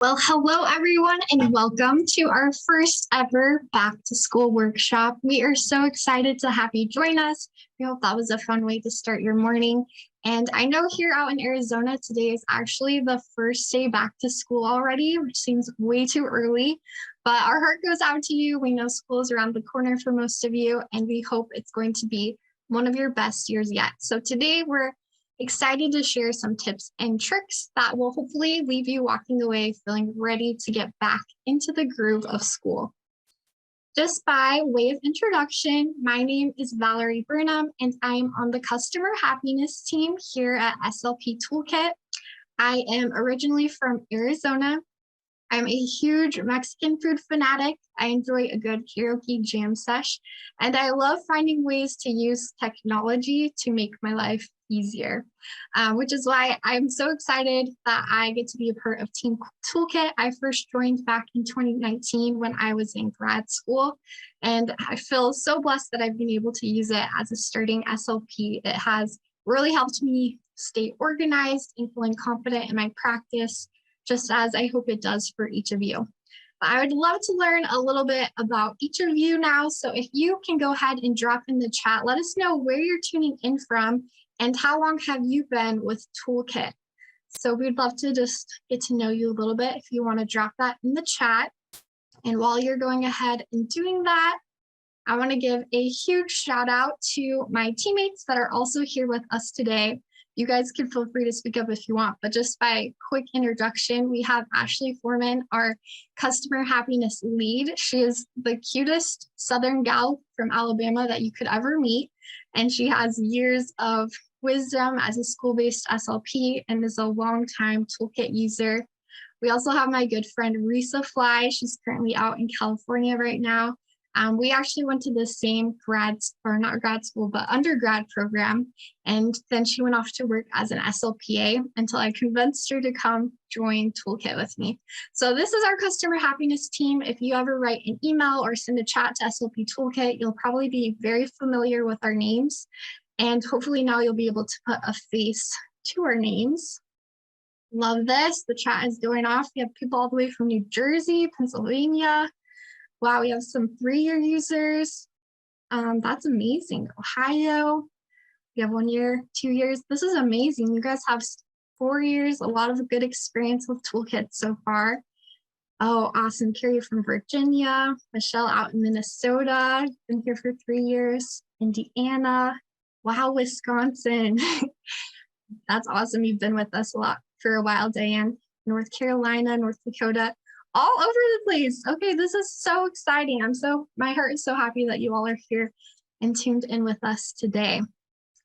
Well, hello everyone and welcome to our first ever back to school workshop. We are so excited to have you join us. We hope that was a fun way to start your morning. And I know here out in Arizona, today is actually the first day back to school already, which seems way too early, but our heart goes out to you. We know school is around the corner for most of you, and we hope it's going to be one of your best years yet. So today we're excited to share some tips and tricks that will hopefully leave you walking away feeling ready to get back into the groove of school. Just by way of introduction, my name is Valerie Burnham, and I'm on the customer happiness team here at SLP Toolkit. I am originally from Arizona. I'm a huge Mexican food fanatic. I enjoy a good karaoke jam sesh, and I love finding ways to use technology to make my life easier, which is why I'm so excited that I get to be a part of Team Toolkit. I first joined back in 2019 when I was in grad school, and I feel so blessed that I've been able to use it as a starting SLP. It has really helped me stay organized and feeling confident in my practice, just as I hope it does for each of you. But I would love to learn a little bit about each of you now. So if you can go ahead and drop in the chat, let us know where you're tuning in from and how long have you been with Toolkit. So we'd love to just get to know you a little bit if you want to drop that in the chat. And while you're going ahead and doing that, I want to give a huge shout out to my teammates that are also here with us today. You guys can feel free to speak up if you want, but just by quick introduction, we have Ashley Foreman, our customer happiness lead. She is the cutest Southern gal from Alabama that you could ever meet. And she has years of wisdom as a school-based SLP and is a longtime Toolkit user. We also have my good friend Risa Fly. She's currently out in California right now. We actually went to the same undergrad program. And then she went off to work as an SLPA until I convinced her to come join Toolkit with me. So this is our customer happiness team. If you ever write an email or send a chat to SLP Toolkit, you'll probably be very familiar with our names. And hopefully now you'll be able to put a face to our names. Love this. The chat is going off. We have people all the way from New Jersey, Pennsylvania. Wow, we have some 3-year users. That's amazing. Ohio, we have 1 year, 2 years. This is amazing. You guys have 4 years, a lot of good experience with Toolkit so far. Oh, awesome. Carrie from Virginia, Michelle out in Minnesota, been here for 3 years. Indiana, wow, Wisconsin. That's awesome. You've been with us a lot for a while, Diane. North Carolina, North Dakota. All over the place. Okay, this is so exciting. My heart is so happy that you all are here and tuned in with us today.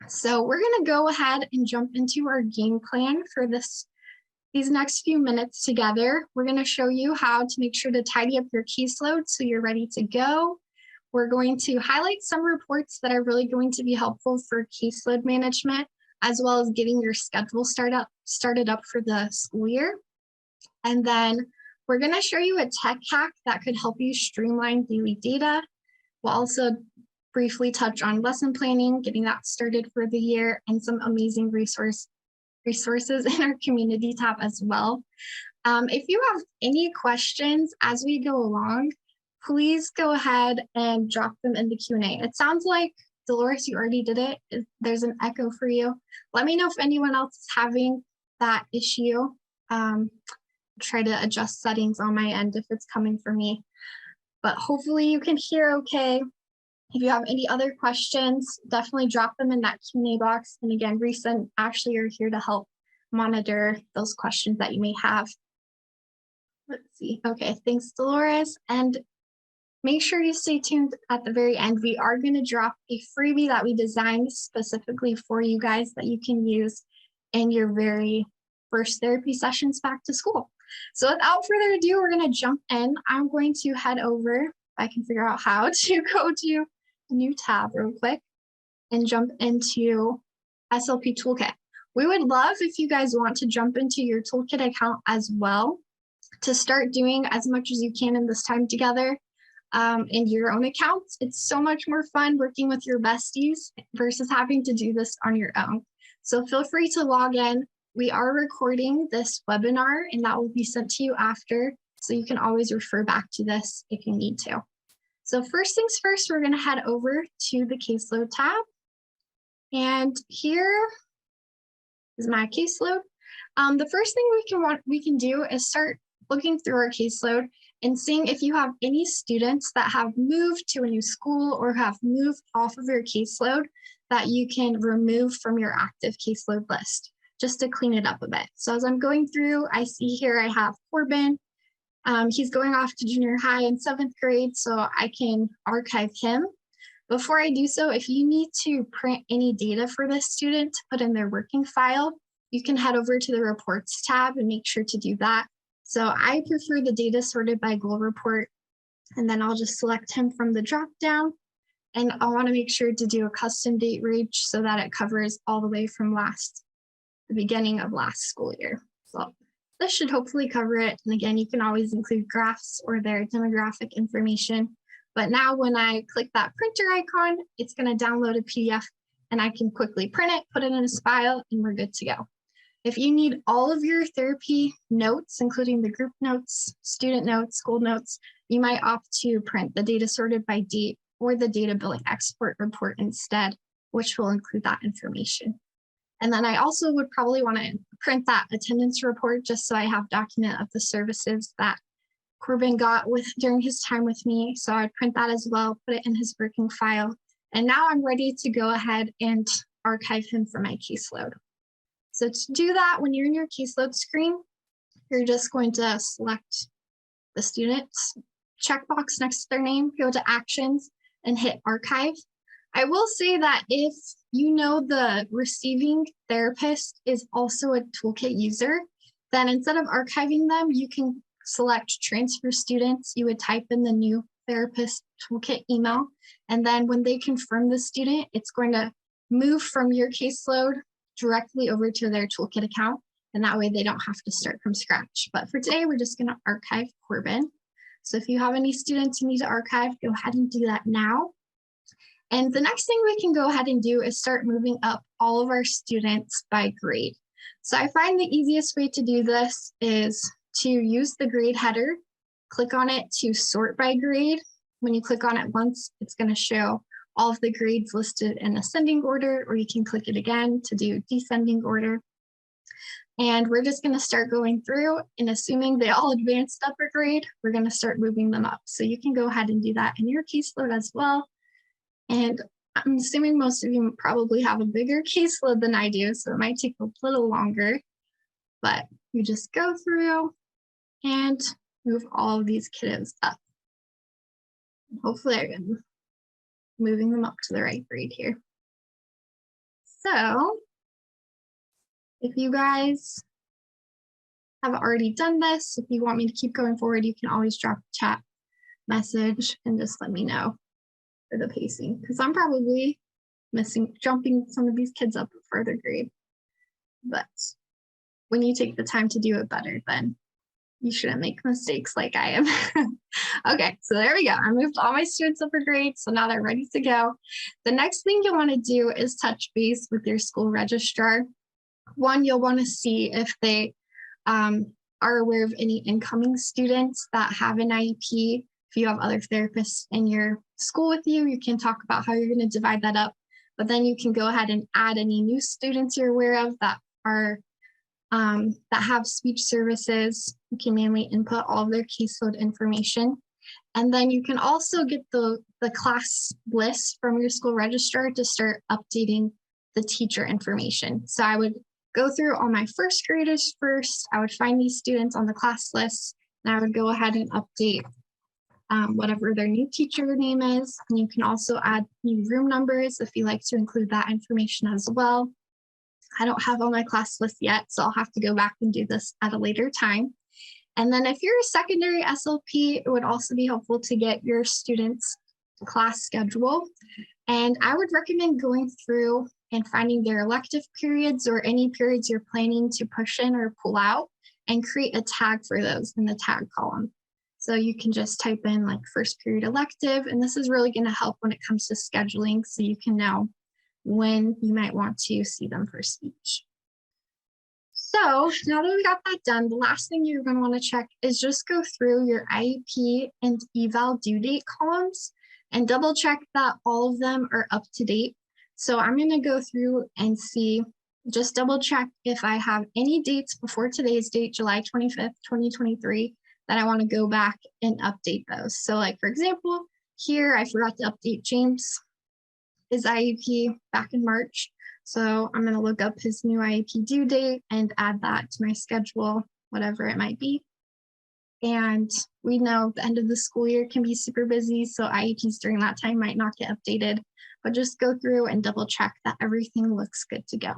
So we're going to go ahead and jump into our game plan for these next few minutes together. We're going to show you how to make sure to tidy up your caseload so you're ready to go. We're going to highlight some reports that are really going to be helpful for caseload management, as well as getting your schedule started up for the school year. And then we're going to show you a tech hack that could help you streamline daily data. We'll also briefly touch on lesson planning, getting that started for the year, and some amazing resources in our community tab as well. If you have any questions as we go along, please go ahead and drop them in the Q&A. It sounds like, Dolores, you already did it. There's an echo for you. Let me know if anyone else is having that issue. Try to adjust settings on my end if it's coming for me, but hopefully you can hear okay. If you have any other questions, definitely drop them in that Q&A box. And again, Risa and Ashley are here to help monitor those questions that you may have. Let's see. Okay, thanks, Dolores. And make sure you stay tuned at the very end. We are going to drop a freebie that we designed specifically for you guys that you can use in your very first therapy sessions back to school. So without further ado, we're going to jump in. I'm going to head over, if I can figure out how, to go to a new tab real quick and jump into SLP Toolkit. We would love if you guys want to jump into your Toolkit account as well to start doing as much as you can in this time together in your own accounts. It's so much more fun working with your besties versus having to do this on your own. So feel free to log in we are recording this webinar and that will be sent to you after, so you can always refer back to this if you need to. So first things first, we're going to head over to the caseload tab. And here is my caseload. The first thing we can do is start looking through our caseload and seeing if you have any students that have moved to a new school or have moved off of your caseload that you can remove from your active caseload list, just to clean it up a bit. So as I'm going through, I see here I have Corbin. He's going off to junior high in 7th grade, so I can archive him. Before I do so, if you need to print any data for this student to put in their working file, you can head over to the reports tab and make sure to do that. So I prefer the data sorted by goal report, and then I'll just select him from the drop down. And I want to make sure to do a custom date range so that it covers all the way from the beginning of last school year. So this should hopefully cover it. And again, you can always include graphs or their demographic information. But now when I click that printer icon, it's going to download a PDF and I can quickly print it, put it in a file, and we're good to go. If you need all of your therapy notes, including the group notes, student notes, school notes, you might opt to print the data sorted by date or the data billing export report instead, which will include that information. And then I also would probably want to print that attendance report just so I have document of the services that Corbin got during his time with me. So I'd print that as well, put it in his working file. And now I'm ready to go ahead and archive him for my caseload. So to do that, when you're in your caseload screen, you're just going to select the student's checkbox next to their name, go to actions and hit archive. I will say that if you know the receiving therapist is also a toolkit user, then instead of archiving them, you can select transfer students. You would type in the new therapist toolkit email, and then when they confirm the student, it's going to move from your caseload directly over to their toolkit account, and that way they don't have to start from scratch. But for today, we're just going to archive Corbin. So if you have any students you need to archive, go ahead and do that now. And the next thing we can go ahead and do is start moving up all of our students by grade. So I find the easiest way to do this is to use the grade header, click on it to sort by grade. When you click on it once, it's going to show all of the grades listed in ascending order, or you can click it again to do descending order. And we're just going to start going through, and assuming they all advanced upper grade, we're going to start moving them up. So you can go ahead and do that in your caseload as well. And I'm assuming most of you probably have a bigger caseload than I do, so it might take a little longer, but you just go through and move all of these kiddos up. Hopefully I'm moving them up to the right grade here. So if you guys have already done this, if you want me to keep going forward, you can always drop a chat message and just let me know for the pacing, because I'm probably jumping some of these kids up a further grade. But when you take the time to do it better, then you shouldn't make mistakes like I am. Okay, so there we go. I moved all my students up a grade, so now they're ready to go. The next thing you'll want to do is touch base with your school registrar. One, you'll want to see if they are aware of any incoming students that have an IEP. If you have other therapists in your school with you, you can talk about how you're going to divide that up. But then you can go ahead and add any new students you're aware of that are that have speech services. You can manually input all of their caseload information. And then you can also get the class list from your school registrar to start updating the teacher information. So I would go through all my first graders first. I would find these students on the class list, and I would go ahead and update whatever their new teacher name is. And you can also add new room numbers if you like to include that information as well. I don't have all my class lists yet, so I'll have to go back and do this at a later time. And then if you're a secondary SLP, it would also be helpful to get your students' class schedule. And I would recommend going through and finding their elective periods or any periods you're planning to push in or pull out, and create a tag for those in the tag column. So you can just type in like first period elective, and this is really going to help when it comes to scheduling, so you can know when you might want to see them for speech. So now that we got that done, the last thing you're going to want to check is just go through your IEP and eval due date columns and double check that all of them are up to date. So I'm going to go through and see, just double check if I have any dates before today's date, July 25th, 2023, that I want to go back and update those. So like, for example, here I forgot to update James' IEP back in March. So I'm going to look up his new IEP due date and add that to my schedule, whatever it might be. And we know the end of the school year can be super busy, so IEPs during that time might not get updated, but just go through and double check that everything looks good to go.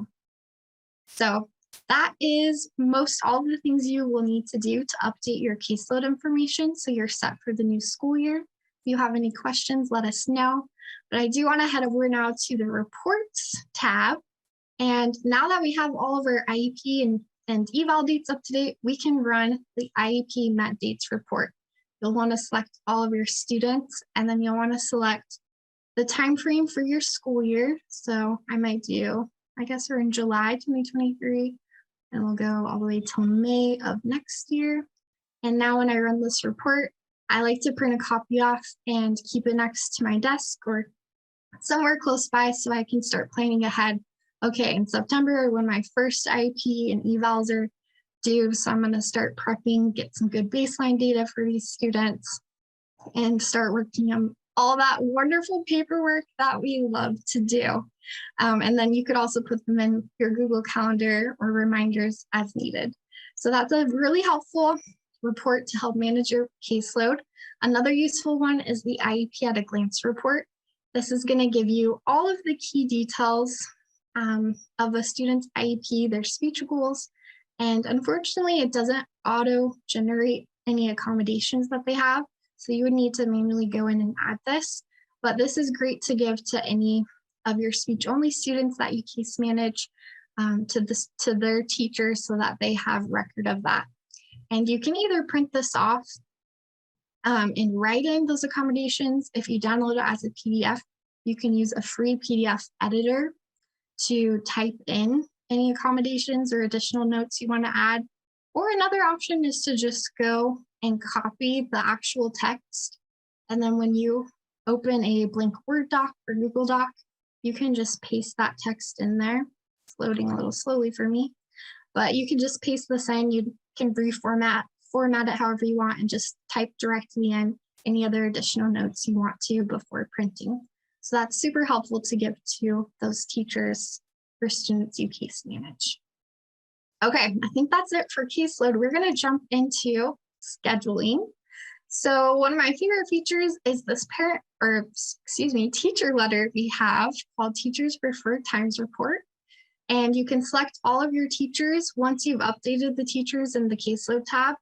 So that is most all of the things you will need to do to update your caseload information so you're set for the new school year. If you have any questions, let us know. But I do want to head over now to the reports tab. And now that we have all of our IEP and eval dates up to date, we can run the IEP met dates report. You'll want to select all of your students, and then you'll want to select the time frame for your school year. So I might do, I guess we're in July 2023, and we'll go all the way till May of next year. And now when I run this report, I like to print a copy off and keep it next to my desk or somewhere close by so I can start planning ahead. Okay, in September, when my first IEP and evals are due, so I'm going to start prepping, get some good baseline data for these students, and start working on all that wonderful paperwork that we love to do. And then you could also put them in your Google Calendar or reminders as needed. So that's a really helpful report to help manage your caseload. Another useful one is the IEP at a glance report. This is going to give you all of the key details of a student's IEP, their speech goals, and unfortunately it doesn't auto-generate any accommodations that they have, so you would need to manually go in and add this, but this is great to give to any of your speech-only students that you case manage to their teachers so that they have record of that. And you can either print this off and write in those accommodations. If you download it as a PDF, you can use a free PDF editor to type in any accommodations or additional notes you want to add. Or another option is to just go and copy the actual text. And then when you open a blank Word doc or Google Doc, you can just paste that text in there. It's loading a little slowly for me, but you can just paste this in. You can format it however you want and just type directly in any other additional notes you want to before printing. So that's super helpful to give to those teachers for students you case manage. Okay, I think that's it for caseload. We're going to jump into scheduling. So one of my favorite features is this teacher letter we have called Teachers Preferred Times Report. And you can select all of your teachers. Once you've updated the teachers in the caseload tab,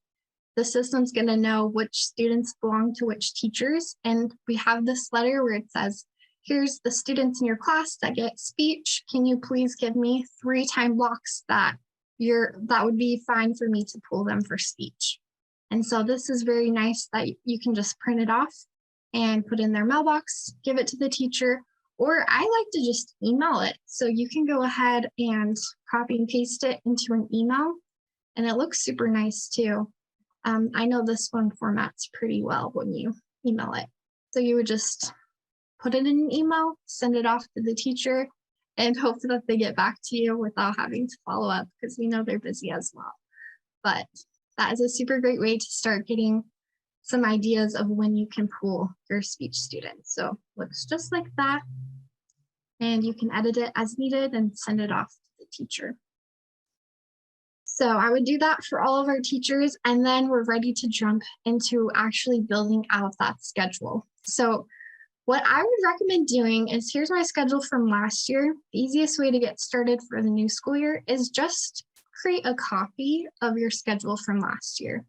the system's going to know which students belong to which teachers. And we have this letter where it says, here's the students in your class that get speech. Can you please give me 3 time blocks that would be fine for me to pull them for speech. And so this is very nice that you can just print it off and put in their mailbox, give it to the teacher, or I like to just email it. So you can go ahead and copy and paste it into an email, and it looks super nice too. I know this one formats pretty well when you email it. So you would just put it in an email, send it off to the teacher, and hope that they get back to you without having to follow up because we know they're busy as well. But that is a super great way to start getting some ideas of when you can pool your speech students. So it looks just like that. And you can edit it as needed and send it off to the teacher. So I would do that for all of our teachers, and then we're ready to jump into actually building out that schedule. So what I would recommend doing is, here's my schedule from last year. The easiest way to get started for the new school year is just create a copy of your schedule from last year.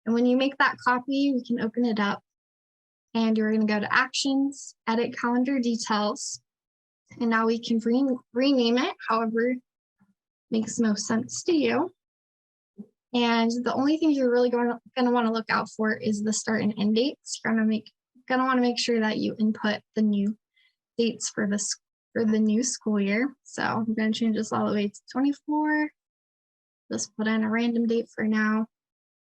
And when you make that copy, we can open it up and you're going to go to Actions, Edit Calendar Details. And now we can rename it however makes most sense to you. And the only thing you're really going to want to look out for is the start and end dates. You're going to want to make sure that you input the new dates for the new school year. So I'm going to change this all the way to 24. just put in a random date for now.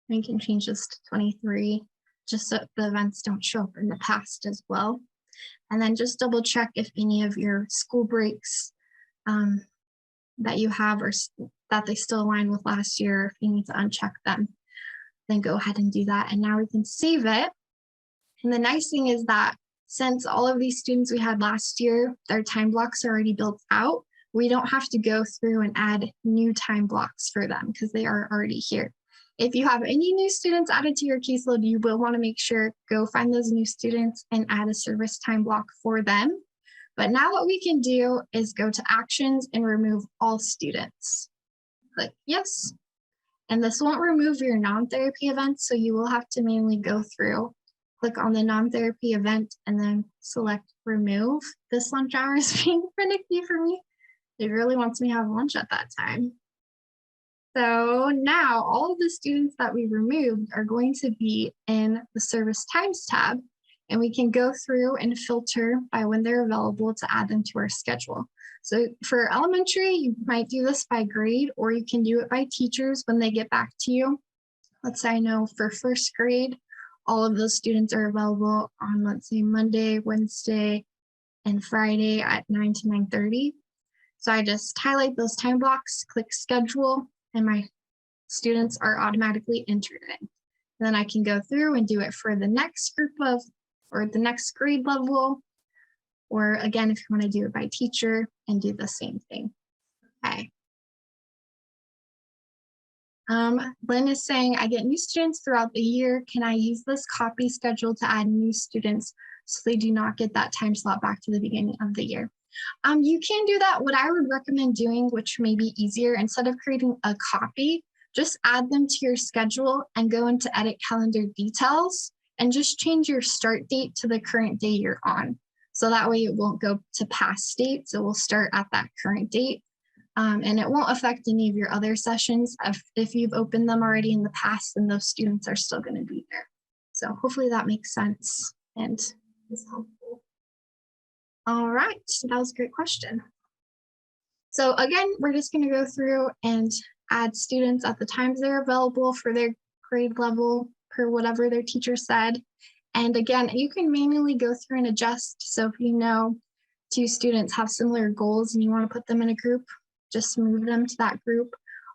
We can change this to 23, just so the events don't show up in the past as well. And then just double check if any of your school breaks that you have or that they still align with last year. If you need to uncheck them, then go ahead and do that. And now we can save it. And the nice thing is that since all of these students we had last year, their time blocks are already built out, we don't have to go through and add new time blocks for them because they are already here. If you have any new students added to your caseload, you will want to make sure go find those new students and add a service time block for them. But now what we can do is go to actions and remove all students. Click yes. And this won't remove your non-therapy events, so you will have to manually go through, click on the non-therapy event, and then select remove. This lunch hour is being finicky for me. It really wants me to have lunch at that time. So now all of the students that we removed are going to be in the service times tab, and we can go through and filter by when they're available to add them to our schedule. So for elementary, you might do this by grade, or you can do it by teachers when they get back to you. Let's say I know for first grade, all of those students are available on, let's say, Monday, Wednesday, and Friday at 9 to 9:30. So I just highlight those time blocks, click schedule, and my students are automatically entered in. And then I can go through and do it for the next group of, or the next grade level, or again, if you want to do it by teacher and do the same thing. Okay. Lynn is saying, I get new students throughout the year. Can I use this copy schedule to add new students so they do not get that time slot back to the beginning of the year? You can do that. What I would recommend doing, which may be easier, instead of creating a copy, just add them to your schedule and go into edit calendar details and just change your start date to the current day you're on. So that way it won't go to past dates. It will start at that current date. And it won't affect any of your other sessions. If you've opened them already in the past, then those students are still going to be there. So hopefully that makes sense and is helpful. All right, so that was a great question. So again, we're just going to go through and add students at the times they're available for their grade level per whatever their teacher said. And again, you can manually go through and adjust. So if you know 2 students have similar goals and you want to put them in a group, just move them to that group.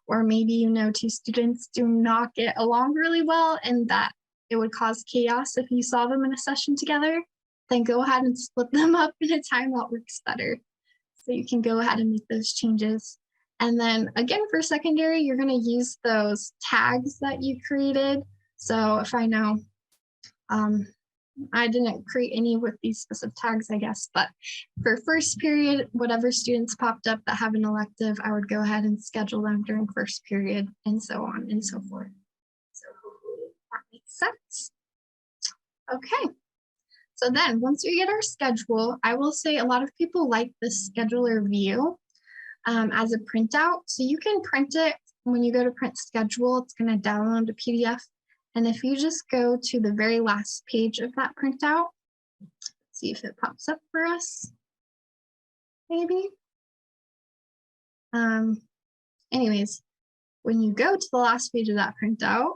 Or maybe you know 2 students do not get along really well and that it would cause chaos if you saw them in a session together, then go ahead and split them up in a time that works better. So you can go ahead and make those changes. And then again, for secondary, you're going to use those tags that you created. So if I know, I didn't create any with these specific tags, I guess, but for first period, whatever students popped up that have an elective, I would go ahead and schedule them during first period and so on and so forth. So hopefully that makes sense. Okay. So then once we get our schedule, I will say a lot of people like this scheduler view as a printout. So you can print it when you go to print schedule, it's going to download a PDF. And if you just go to the very last page of that printout, see if it pops up for us, maybe. Anyways, when you go to the last page of that printout,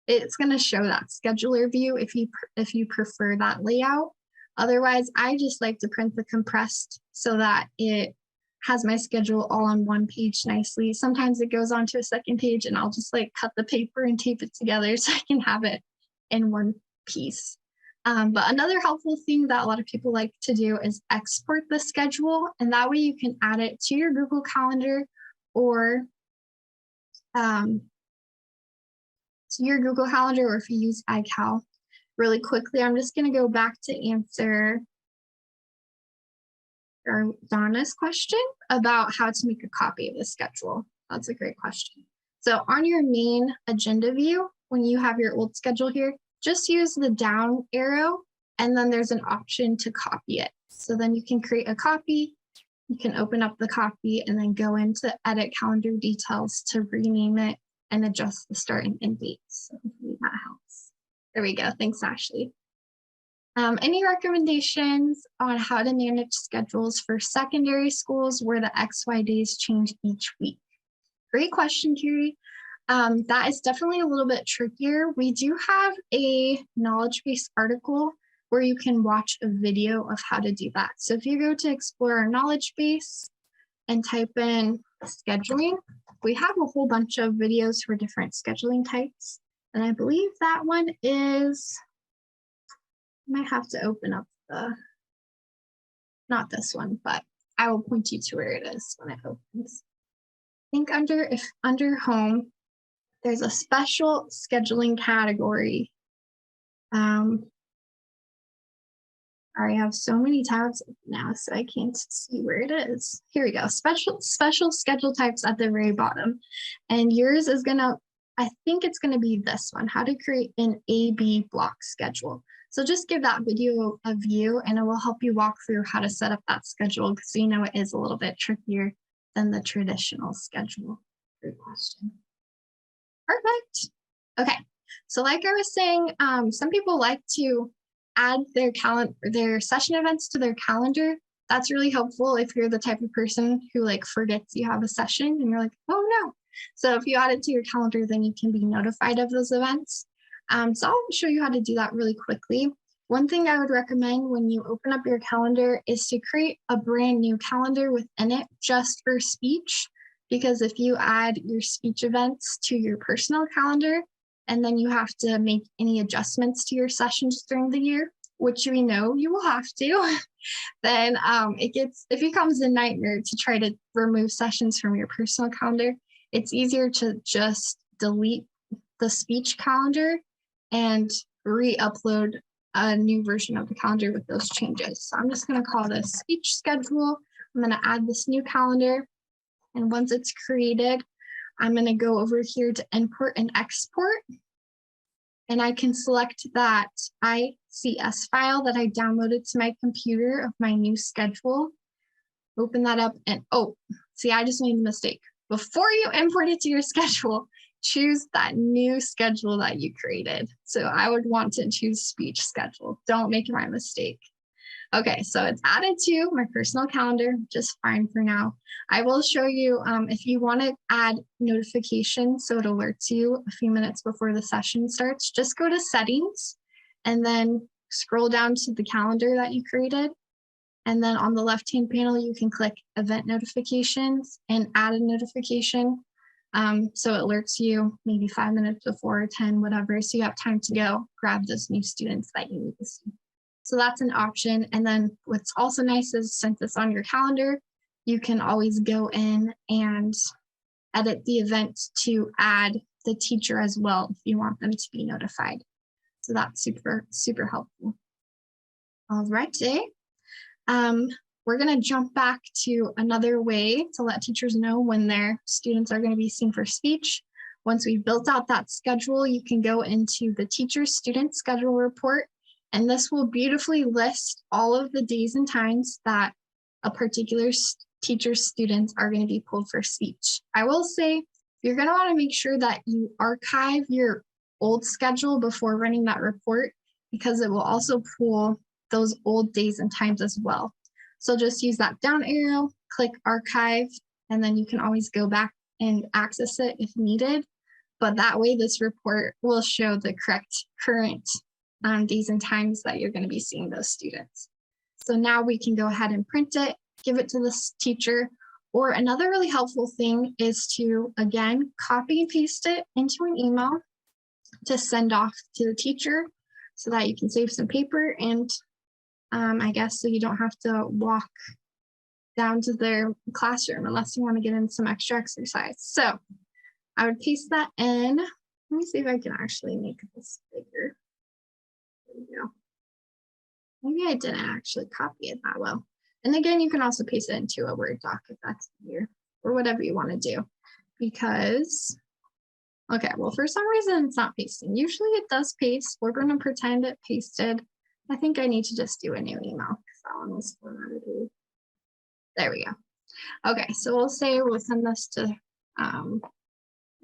it's going to show that scheduler view if you prefer that layout. Otherwise, I just like to print the compressed so that it has my schedule all on one page nicely. Sometimes it goes on to a second page and I'll just like cut the paper and tape it together so I can have it in one piece. But another helpful thing that a lot of people like to do is export the schedule, and that way you can add it to your Google Calendar or to your Google Calendar, or if you use iCal. Really quickly, I'm just going to go back to answer Donna's question about how to make a copy of the schedule. That's a great question. So on your main agenda view, when you have your old schedule here, just use the down arrow and then there's an option to copy it. So then you can create a copy, you can open up the copy and then go into edit calendar details to rename it and adjust the start and end dates. So hopefully that helps. There we go. Thanks, Ashley. Any recommendations on how to manage schedules for secondary schools where the XY days change each week? Great question, Carrie. That is definitely a little bit trickier. We do have a knowledge base article where you can watch a video of how to do that. So if you go to explore our knowledge base and type in scheduling, we have a whole bunch of videos for different scheduling types. And I believe that one is, I might have to open up not this one, but I will point you to where it is when it opens. I think under home, there's a special scheduling category. I have so many tabs now, so I can't see where it is. Here we go, special schedule types at the very bottom. And yours is I think it's gonna be this one, how to create an A/B block schedule. So just give that video a view and it will help you walk through how to set up that schedule because you know it is a little bit trickier than the traditional schedule. Great question. Perfect. Okay, so like I was saying, some people like to add their session events to their calendar. That's really helpful if you're the type of person who like forgets you have a session and you're like, oh no. So if you add it to your calendar, then you can be notified of those events. So I'll show you how to do that really quickly. One thing I would recommend when you open up your calendar is to create a brand new calendar within it just for speech. Because if you add your speech events to your personal calendar, and then you have to make any adjustments to your sessions during the year, which we know you will have to, then it becomes a nightmare to try to remove sessions from your personal calendar. It's easier to just delete the speech calendar and re-upload a new version of the calendar with those changes. So I'm just going to call this speech schedule. I'm going to add this new calendar. And once it's created, I'm going to go over here to import and export. And I can select that ICS file that I downloaded to my computer of my new schedule. Open that up and, oh, see, I just made a mistake. Before you import it to your schedule, choose that new schedule that you created. So I would want to choose speech schedule. Don't make my mistake. Okay, so it's added to my personal calendar, just fine for now. I will show you if you want to add notifications so it alerts you a few minutes before the session starts, just go to settings and then scroll down to the calendar that you created. And then on the left-hand panel, you can click event notifications and add a notification. So it alerts you maybe 5 minutes before, 10, whatever. So you have time to go grab those new students that you need to see. So that's an option. And then what's also nice is since it's on your calendar, you can always go in and edit the event to add the teacher as well if you want them to be notified. So that's super, super helpful. All righty. We're going to jump back to another way to let teachers know when their students are going to be seen for speech. Once we've built out that schedule, you can go into the teacher's student schedule report, and this will beautifully list all of the days and times that a particular teacher's students are going to be pulled for speech. I will say, you're going to want to make sure that you archive your old schedule before running that report, because it will also pull those old days and times as well. So just use that down arrow, click archive, and then you can always go back and access it if needed. But that way, this report will show the correct current days and times that you're going to be seeing those students. So now we can go ahead and print it, give it to this teacher. Or another really helpful thing is to, again, copy and paste it into an email to send off to the teacher so that you can save some paper and I guess so you don't have to walk down to their classroom unless you want to get in some extra exercise. So I would paste that in. Let me see if I can actually make this bigger. There we go. Maybe I didn't actually copy it that well. And again, you can also paste it into a Word doc if that's easier, or whatever you want to do. Because, okay, well, for some reason it's not pasting. Usually it does paste. We're going to pretend it pasted. I think I need to just do a new email because that one was formatted. There we go. Okay, so we'll say we'll send this to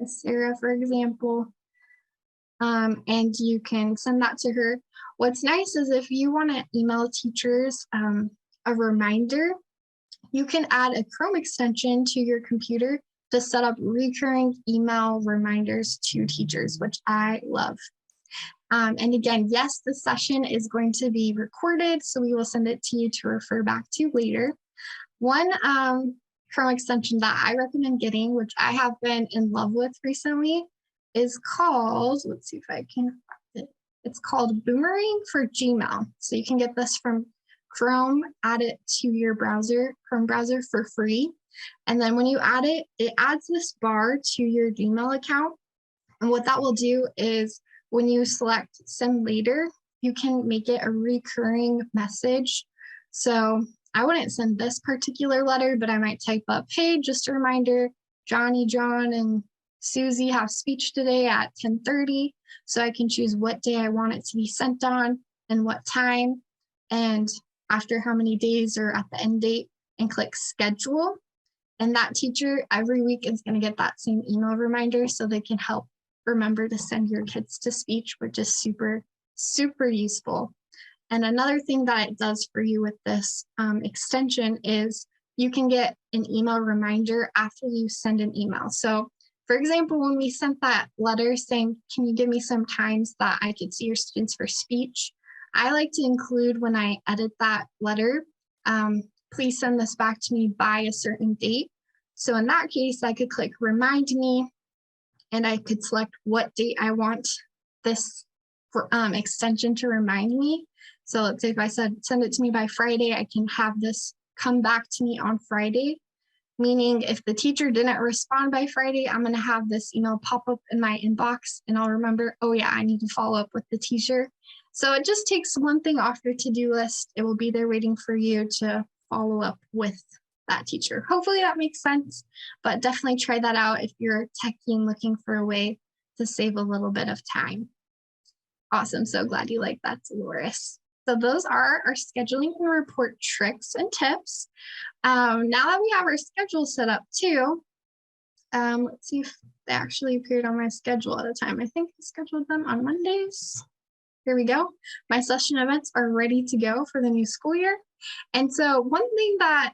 Sarah, for example, and you can send that to her. What's nice is if you want to email teachers a reminder, you can add a Chrome extension to your computer to set up recurring email reminders to teachers, which I love. And again, yes, the session is going to be recorded, so we will send it to you to refer back to later. One Chrome extension that I recommend getting, which I have been in love with recently, is called, let's see if I can find it. It's called Boomerang for Gmail. So you can get this from Chrome, add it to your browser, Chrome browser for free. And then when you add it, it adds this bar to your Gmail account. And what that will do is when you select send later, you can make it a recurring message. So I wouldn't send this particular letter, but I might type up, hey, just a reminder, Johnny, John, and Susie have speech today at 10:30. So I can choose what day I want it to be sent on and what time, and after how many days or at the end date, and click schedule. And that teacher every week is going to get that same email reminder so they can help remember to send your kids to speech, which is super, super useful. And another thing that it does for you with this extension is you can get an email reminder after you send an email. So for example, when we sent that letter saying, can you give me some times that I could see your students for speech? I like to include when I edit that letter, please send this back to me by a certain date. So in that case, I could click remind me, and I could select what date I want this extension to remind me. So let's say if I said, send it to me by Friday, I can have this come back to me on Friday, meaning if the teacher didn't respond by Friday, I'm going to have this email pop up in my inbox and I'll remember, oh yeah, I need to follow up with the teacher. So it just takes one thing off your to-do list. It will be there waiting for you to follow up with that teacher. Hopefully that makes sense, but definitely try that out if you're techie and looking for a way to save a little bit of time. Awesome. So glad you like that, Dolores. So those are our scheduling and report tricks and tips. Now that we have our schedule set up too, let's see if they actually appeared on my schedule at a time. I think I scheduled them on Mondays. Here we go. My session events are ready to go for the new school year. And so one thing that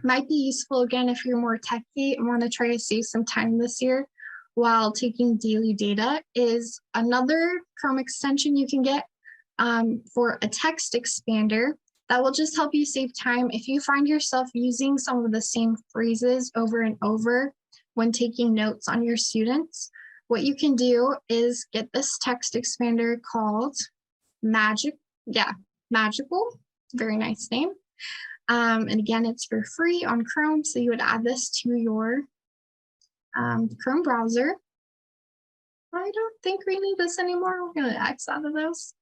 might be useful, again, if you're more techie and want to try to save some time this year while taking daily data, is another Chrome extension you can get for a text expander that will just help you save time. If you find yourself using some of the same phrases over and over when taking notes on your students, what you can do is get this text expander called Magical. Very nice name. And again, it's for free on Chrome. So you would add this to your Chrome browser. I don't think we need this anymore. We're going to X out of those.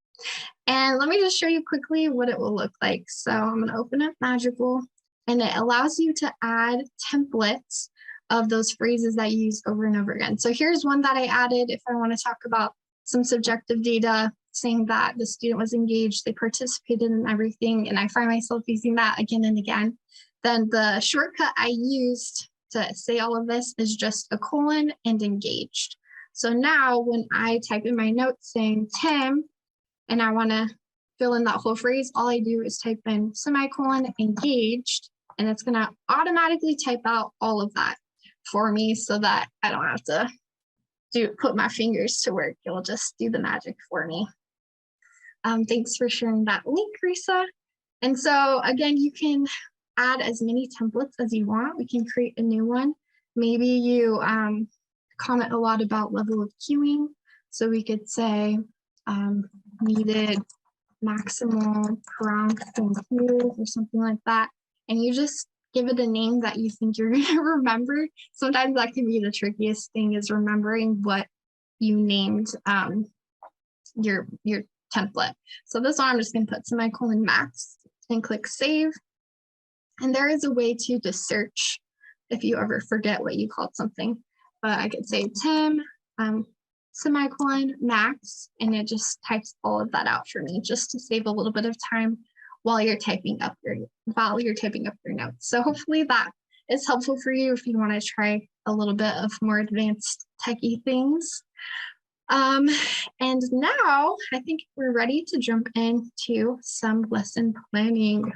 And let me just show you quickly what it will look like. So I'm going to open up Magical, and it allows you to add templates of those phrases that you use over and over again. So here's one that I added if I want to talk about some subjective data, saying that the student was engaged, they participated in everything, and I find myself using that again and again. Then the shortcut I used to say all of this is just a colon and engaged. So now when I type in my notes saying Tim, and I want to fill in that whole phrase, all I do is type in semicolon engaged, and it's going to automatically type out all of that for me so that I don't have to put my fingers to work. It will just do the magic for me. Thanks for sharing that link, Risa. And so again, you can add as many templates as you want. We can create a new one. Maybe you comment a lot about level of queuing. So we could say needed maximal prompt and queue or something like that. And you just give it a name that you think you're going to remember. Sometimes that can be the trickiest thing, is remembering what you named your template. So this one, I'm just going to put semicolon max and click save. And there is a way to search if you ever forget what you called something. But I could say Tim, semicolon max, and it just types all of that out for me just to save a little bit of time while you're typing up your notes. So hopefully that is helpful for you if you want to try a little bit of more advanced techie things. And now I think we're ready to jump into some lesson planning.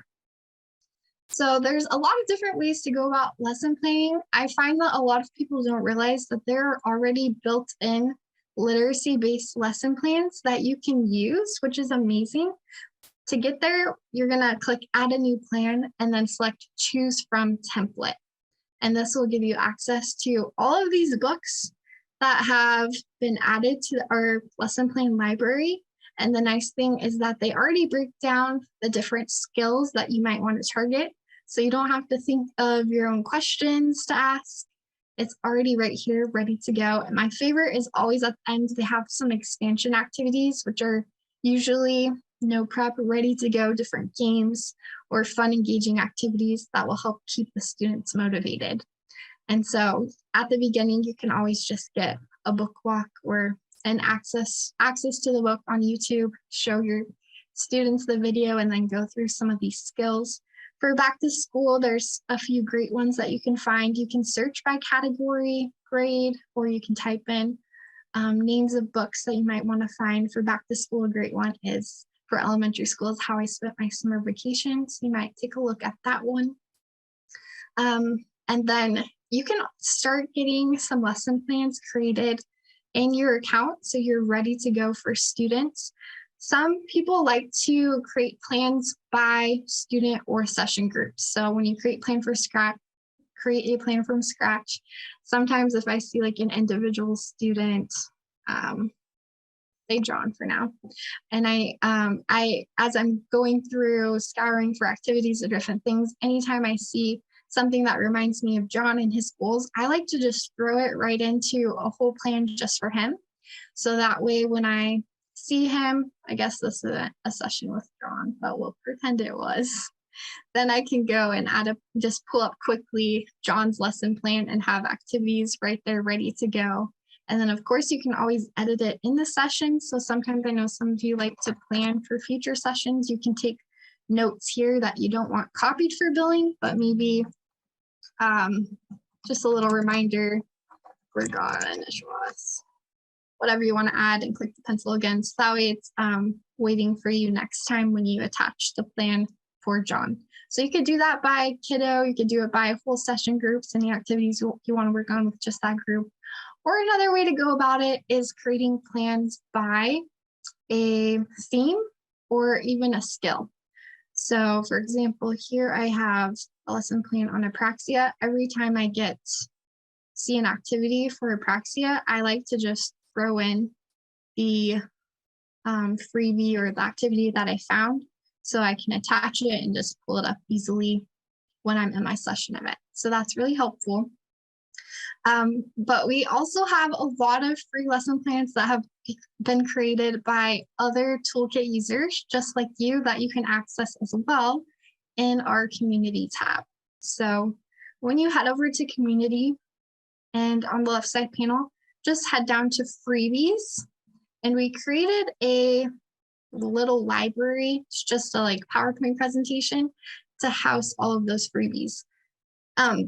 So there's a lot of different ways to go about lesson planning. I find that a lot of people don't realize that there are already built-in literacy-based lesson plans that you can use, which is amazing. To get there, you're gonna click add a new plan and then select choose from template. And this will give you access to all of these books that have been added to our lesson plan library. And the nice thing is that they already break down the different skills that you might want to target. So you don't have to think of your own questions to ask. It's already right here, ready to go. And my favorite is always at the end, they have some expansion activities, which are usually no prep, ready to go, different games or fun, engaging activities that will help keep the students motivated. And so at the beginning, you can always just get a book walk or an access to the book on YouTube, show your students the video, and then go through some of these skills. For back to school, there's a few great ones that you can find. You can search by category, grade, or you can type in names of books that you might want to find. For back to school, a great one is for elementary schools, How I Spent My Summer Vacations. You might take a look at that one. And then you can start getting some lesson plans created in your account so you're ready to go for students. Some people like to create plans by student or session groups. So when you create a plan from scratch. Sometimes if I see like an individual student, say John for now, and I as I'm going through scouring for activities or different things, anytime I see something that reminds me of John and his goals, I like to just throw it right into a whole plan just for him. So that way when I see him, I guess this is a session with John, but we'll pretend it was. Then I can go and just pull up quickly John's lesson plan and have activities right there ready to go. And then of course you can always edit it in the session. So sometimes I know some of you like to plan for future sessions. You can take notes here that you don't want copied for billing, but maybe just a little reminder, whatever you want to add, and click the pencil again. So that way it's waiting for you next time when you attach the plan for John. So you could do that by kiddo, you could do it by whole session groups and the activities you want to work on with just that group. Or another way to go about it is creating plans by a theme or even a skill. So for example, here I have a lesson plan on apraxia. Every time I see an activity for apraxia, I like to just throw in the freebie or the activity that I found so I can attach it and just pull it up easily when I'm in my session event. So that's really helpful. But we also have a lot of free lesson plans that have been created by other Toolkit users, just like you, that you can access as well in our community tab. So when you head over to community and on the left side panel, just head down to freebies, and we created a little library. It's just a PowerPoint presentation to house all of those freebies.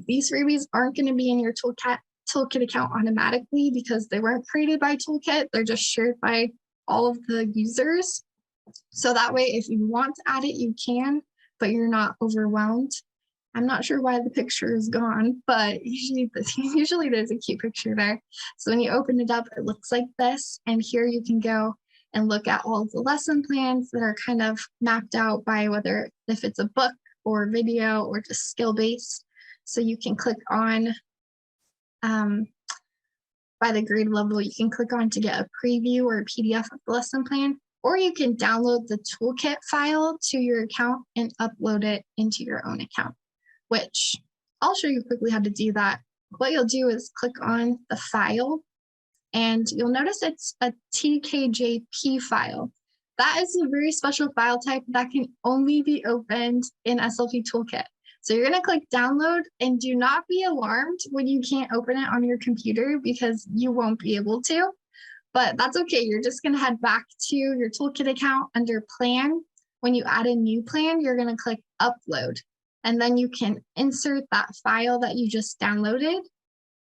These freebies aren't going to be in your Toolkit account automatically because they weren't created by Toolkit. They're just shared by all of the users. So that way, if you want to add it, you can, but you're not overwhelmed. I'm not sure why the picture is gone, but usually there's a cute picture there. So when you open it up, it looks like this. And here you can go and look at all of the lesson plans that are kind of mapped out by if it's a book or video or just skill-based. So you can click on, by the grade level, you can click on to get a preview or a PDF of the lesson plan, or you can download the Toolkit file to your account and upload it into your own account, which I'll show you quickly how to do that. What you'll do is click on the file, and you'll notice it's a TKJP file. That is a very special file type that can only be opened in SLP Toolkit. So you're going to click download, and do not be alarmed when you can't open it on your computer because you won't be able to, but that's okay. You're just going to head back to your Toolkit account under plan. When you add a new plan, you're going to click upload, and then you can insert that file that you just downloaded,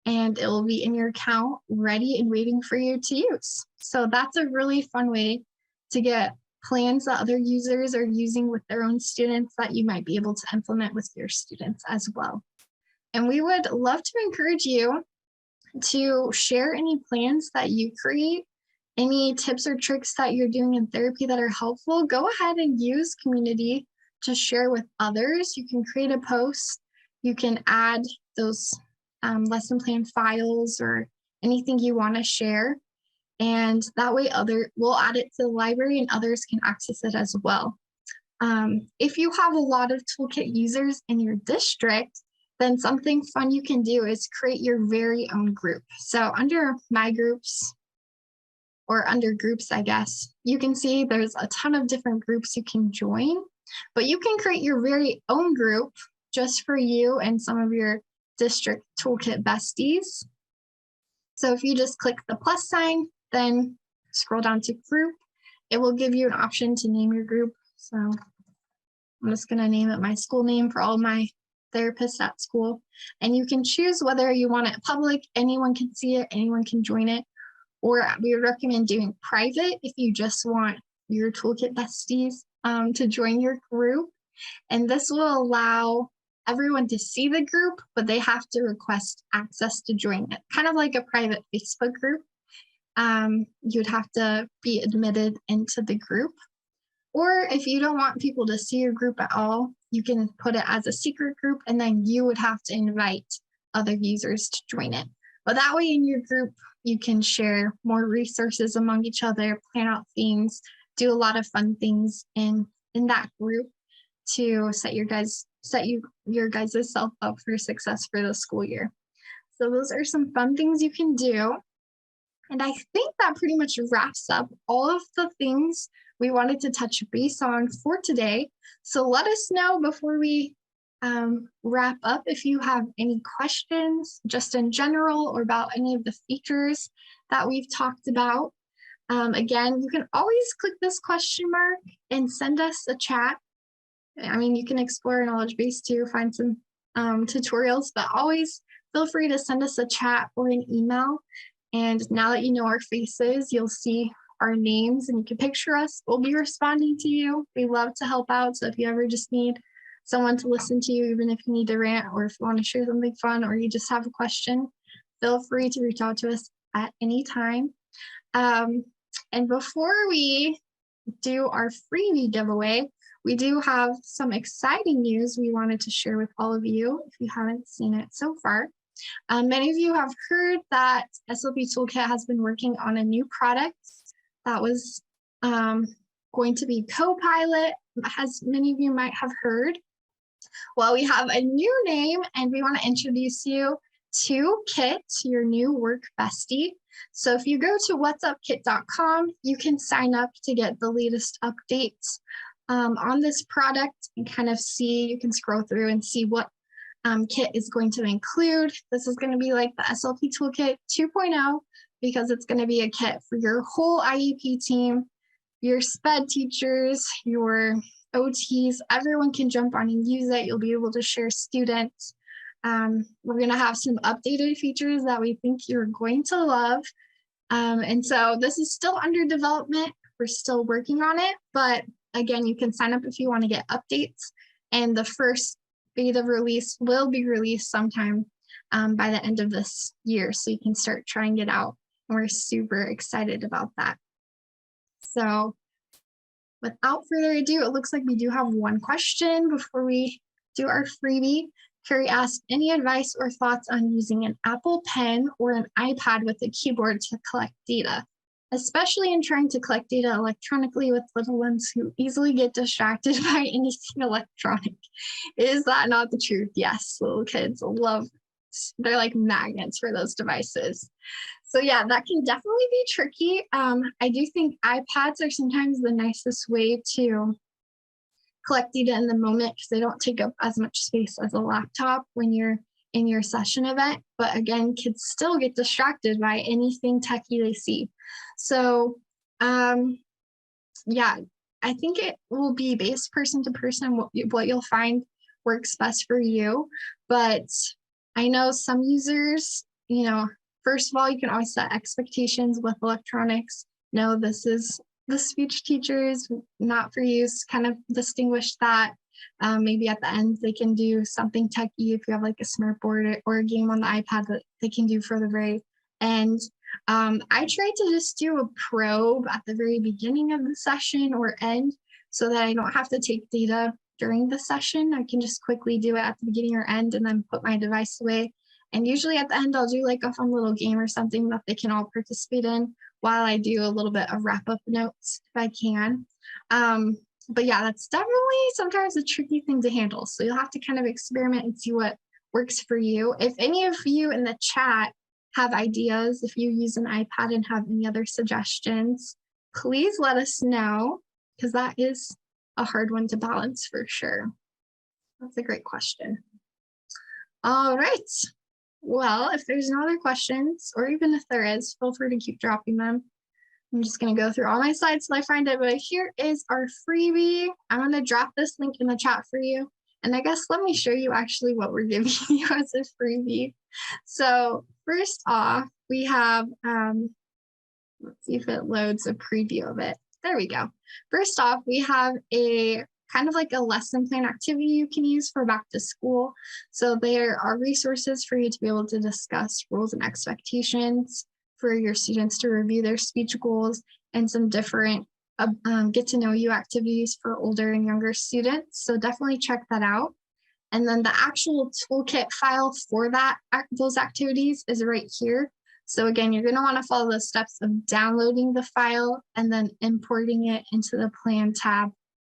and it will be in your account ready and waiting for you to use. So that's a really fun way to get plans that other users are using with their own students that you might be able to implement with your students as well. And we would love to encourage you to share any plans that you create, any tips or tricks that you're doing in therapy that are helpful. Go ahead and use community to share with others. You can create a post, you can add those lesson plan files or anything you want to share. And that way we'll add it to the library and others can access it as well. If you have a lot of Toolkit users in your district, then something fun you can do is create your very own group. So under My Groups, or under Groups, I guess, you can see there's a ton of different groups you can join, but you can create your very own group just for you and some of your district Toolkit besties. So if you just click the plus sign, then scroll down to group, it will give you an option to name your group. So I'm just going to name it my school name for all my therapists at school. And you can choose whether you want it public, anyone can see it, anyone can join it, or we would recommend doing private if you just want your Toolkit besties to join your group. And this will allow everyone to see the group, but they have to request access to join it, kind of like a private Facebook group. You'd have to be admitted into the group. Or if you don't want people to see your group at all, you can put it as a secret group and then you would have to invite other users to join it. But that way in your group, you can share more resources among each other, plan out themes, do a lot of fun things in that group to set your guys' self up for success for the school year. So those are some fun things you can do. And I think that pretty much wraps up all of the things we wanted to touch base on for today. So let us know before we wrap up if you have any questions just in general or about any of the features that we've talked about. Again, you can always click this question mark and send us a chat. I mean, you can explore our knowledge base too, find some tutorials, but always feel free to send us a chat or an email. And now that you know our faces, you'll see our names and you can picture us. We'll be responding to you. We love to help out. So if you ever just need someone to listen to you, even if you need to rant or if you want to share something fun or you just have a question, feel free to reach out to us at any time. And before we do our freebie giveaway, we do have some exciting news we wanted to share with all of you if you haven't seen it so far. Many of you have heard that SLP Toolkit has been working on a new product that was going to be Copilot, as many of you might have heard. Well, we have a new name and we want to introduce you to Kit, your new work bestie. So if you go to whatsupkit.com, you can sign up to get the latest updates on this product and kind of see, you can scroll through and see what Kit is going to include. This is going to be like the SLP Toolkit 2.0 because it's going to be a kit for your whole IEP team, your SPED teachers, your OTs, everyone can jump on and use it. You'll be able to share students. We're going to have some updated features that we think you're going to love. And so this is still under development. We're still working on it, but again, you can sign up if you want to get updates. And the first beta release will be released sometime by the end of this year. So you can start trying it out. And we're super excited about that. So without further ado, it looks like we do have one question before we do our freebie. Carrie asked, any advice or thoughts on using an Apple Pen or an iPad with a keyboard to collect data, especially in trying to collect data electronically with little ones who easily get distracted by anything electronic? Is that not the truth? Yes, little kids love, they're like magnets for those devices. So yeah, that can definitely be tricky. I do think iPads are sometimes the nicest way to collect data in the moment because they don't take up as much space as a laptop when you're in your session event. But again, kids still get distracted by anything techie they see. So yeah, I think it will be based person to person what you'll find works best for you. But I know some users, you know, first of all, you can always set expectations with electronics. No, this is the speech teachers, not for you, kind of distinguish that. Maybe at the end they can do something techy if you have like a smart board or a game on the iPad that they can do for the very end. I try to just do a probe at the very beginning of the session or end so that I don't have to take data during the session. I can just quickly do it at the beginning or end and then put my device away. And usually at the end, I'll do like a fun little game or something that they can all participate in while I do a little bit of wrap up notes if I can. But yeah, that's definitely sometimes a tricky thing to handle. So you'll have to kind of experiment and see what works for you. If any of you in the chat have ideas, if you use an iPad and have any other suggestions, please let us know, because that is a hard one to balance for sure. That's a great question. All right. Well, if there's no other questions, or even if there is, feel free to keep dropping them. I'm just going to go through all my slides till I find it, but here is our freebie. I'm going to drop this link in the chat for you. And I guess let me show you actually what we're giving you as a freebie. So first off, we have, let's see if it loads a preview of it. There we go. First off, we have a kind of like a lesson plan activity you can use for back to school. So there are resources for you to be able to discuss rules and expectations for your students to review their speech goals and some different get to know you activities for older and younger students. So definitely check that out. And then the actual toolkit file for those activities is right here. So again, you're going to want to follow the steps of downloading the file and then importing it into the plan tab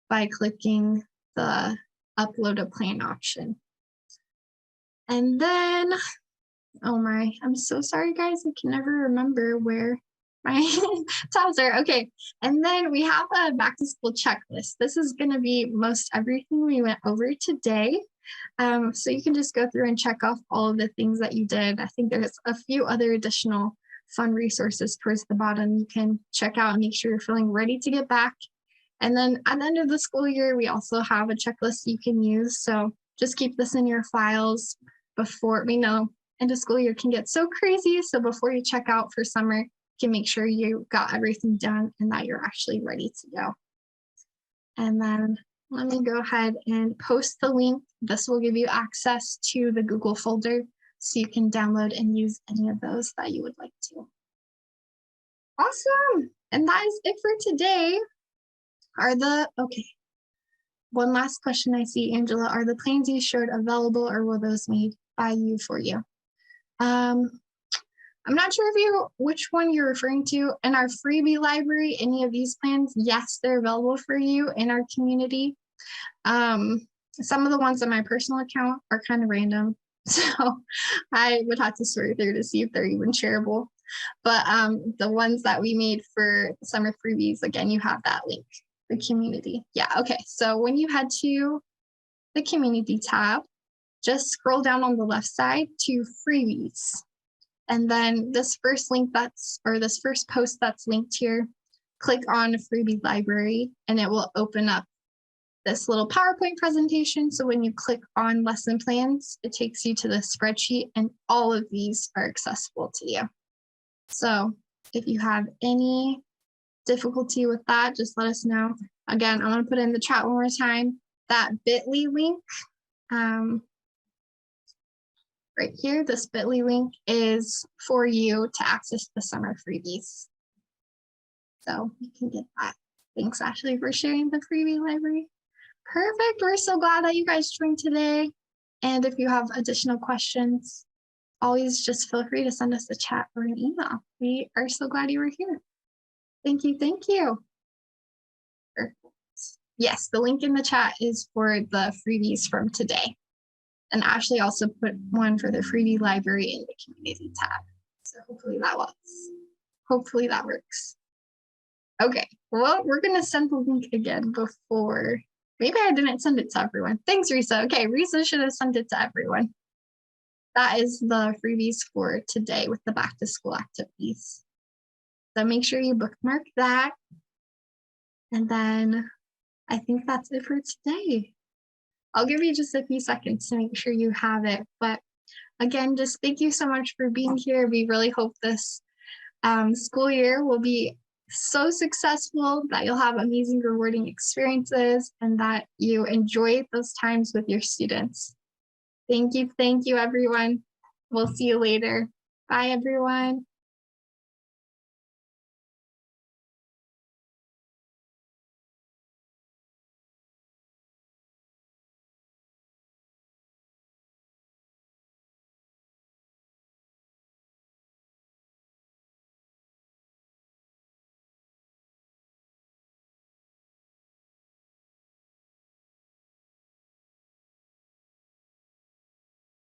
by clicking the upload a plan option. And then, oh my, I'm so sorry guys, I can never remember where my tabs are. Okay, and then we have a back to school checklist. This is going to be most everything we went over today. So you can just go through and check off all of the things that you did. I think there's a few other additional fun resources towards the bottom you can check out and make sure you're feeling ready to get back. And then at the end of the school year, we also have a checklist you can use. So just keep this in your files before, we know end of school year can get so crazy. So before you check out for summer, you can make sure you got everything done and that you're actually ready to go. And then let me go ahead and post the link. This will give you access to the Google folder so you can download and use any of those that you would like to. Awesome. And that is it for today. Okay. One last question I see, Angela. Are the plans you showed available or were those made by you for you? I'm not sure which one you're referring to. In our freebie library, any of these plans, yes, they're available for you in our community. Some of the ones on my personal account are kind of random, so I would have to sort through to see if they're even shareable. But the ones that we made for summer freebies, again, you have that link, the community. Yeah, okay. So when you head to the community tab, just scroll down on the left side to freebies. And then this first post that's linked here, click on freebie library and it will open up this little PowerPoint presentation. So when you click on lesson plans, it takes you to the spreadsheet and all of these are accessible to you. So if you have any difficulty with that, just let us know. Again, I'm going to put in the chat one more time, that bit.ly link. Right here, this bit.ly link is for you to access the summer freebies. So you can get that. Thanks, Ashley, for sharing the freebie library. Perfect. We're so glad that you guys joined today. And if you have additional questions, always just feel free to send us a chat or an email. We are so glad you were here. Thank you. Thank you. Perfect. Yes, the link in the chat is for the freebies from today. And Ashley also put one for the freebie library in the community tab. So hopefully that works. Hopefully that works. Okay, well, we're going to send the link again before. Maybe I didn't send it to everyone. Thanks, Risa. Okay, Risa should have sent it to everyone. That is the freebies for today with the back to school activities. So make sure you bookmark that. And then I think that's it for today. I'll give you just a few seconds to make sure you have it. But again, just thank you so much for being here. We really hope this school year will be so successful, that you'll have amazing, rewarding experiences, and that you enjoy those times with your students. Thank you, everyone. We'll see you later. Bye, everyone.